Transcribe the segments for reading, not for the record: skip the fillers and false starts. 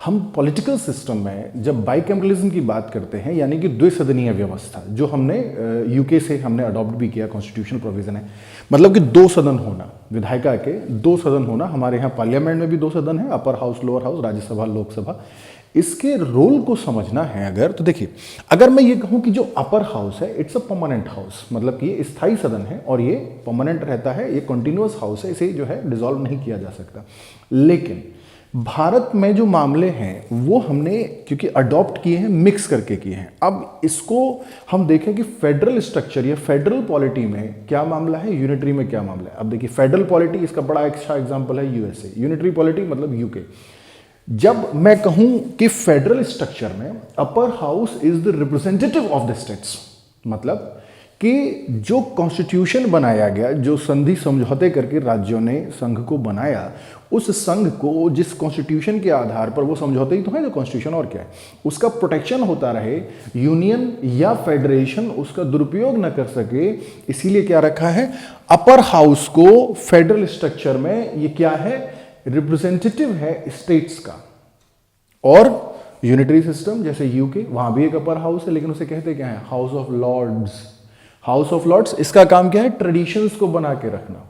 हम political system में जब बाइकैमरलिज्म की बात करते हैं, यानी कि द्विसदनीय व्यवस्था, जो हमने यूके से हमने अडॉप्ट भी किया, कॉन्स्टिट्यूशनल प्रोविजन है, मतलब कि दो सदन होना, विधायिका के दो सदन होना। हमारे यहाँ पार्लियामेंट में भी दो सदन है, upper house, lower house, Rajya Sabha, Lok Sabha. इसके रोल को समझना है अगर, तो देखिए, अगर मैं ये कहूँ कि जो अपर हाउस है इट्स अ परमानेंट हाउस, मतलब कि ये स्थायी सदन है और ये परमानेंट रहता है, ये कंटिन्यूअस हाउस है, इसे जो है डिसॉल्व नहीं किया जा सकता। लेकिन भारत में जो मामले हैं वो हमने क्योंकि अडॉप्ट किए हैं, मिक्स करके किए हैं। अब इसको हम देखें कि फेडरल स्ट्रक्चर या फेडरल पॉलिटी में क्या मामला है, यूनिटरी में क्या मामला है। अब देखिए, फेडरल पॉलिटी, इसका बड़ा अच्छा एग्जांपल है यूएसए। यूनिटरी पॉलिटी मतलब यूके। जब मैं कहूं कि फेडरल स्ट्रक्चर में upper house is the representative of the states, मतलब कि जो कॉन्स्टिट्यूशन बनाया गया, जो संधि समझौते करके राज्यों ने संघ को बनाया, उस संघ को जिस कॉन्स्टिट्यूशन के आधार पर, वो समझौते ही तो है जो कॉन्स्टिट्यूशन, और क्या है, उसका प्रोटेक्शन होता रहे, यूनियन या फेडरेशन उसका दुरुपयोग न कर सके, इसीलिए क्या रखा है, अपर हाउस को फेडरल स्ट्रक्चर में ये क्या है, रिप्रेजेंटेटिव है स्टेट्स का। और यूनिटरी सिस्टम जैसे यूके, वहां भी एक अपर हाउस है, लेकिन उसे कहते क्या है, House of Lords. House of Lords, इसका काम क्या है, ट्रेडिशंस को बना के रखना।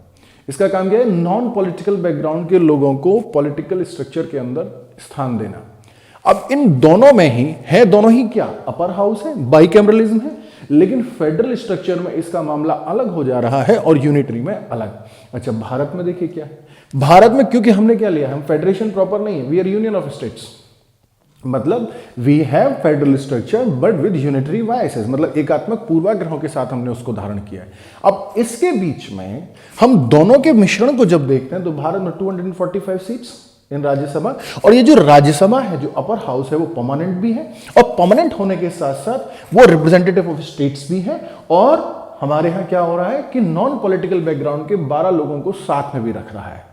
इसका काम क्या है, नॉन पॉलिटिकल बैकग्राउंड के लोगों को पॉलिटिकल स्ट्रक्चर के अंदर स्थान देना। अब इन दोनों में ही है, दोनों ही क्या, अपर हाउस है, बाइकैमरलिज्म है, लेकिन फेडरल स्ट्रक्चर में इसका मामला अलग हो जा रहा है और यूनिटरी में अलग। अच्छा, भारत में देखिए क्या है, भारत में क्योंकि हमने क्या लिया, हम फेडरेशन प्रॉपर नहीं है, we are union of states, मतलब we have federal structure but with unitary biases, मतलब एकात्मक पूर्वाग्रहों के साथ हमने उसको धारण किया है। अब इसके बीच में हम दोनों के मिश्रण को जब देखते हैं तो भारत में 245 सीट्स इन राज्यसभा, और ये जो राज्यसभा है, जो अपर हाउस है, वो परमानेंट भी है, और परमानेंट होने के साथ साथ वो रिप्रेजेंटेटिव ऑफ स्टेट्स भी है। और हमारे यहां क्या हो रहा है कि नॉन पॉलिटिकल बैकग्राउंड के 12 लोगों को साथ में भी रख रहा है।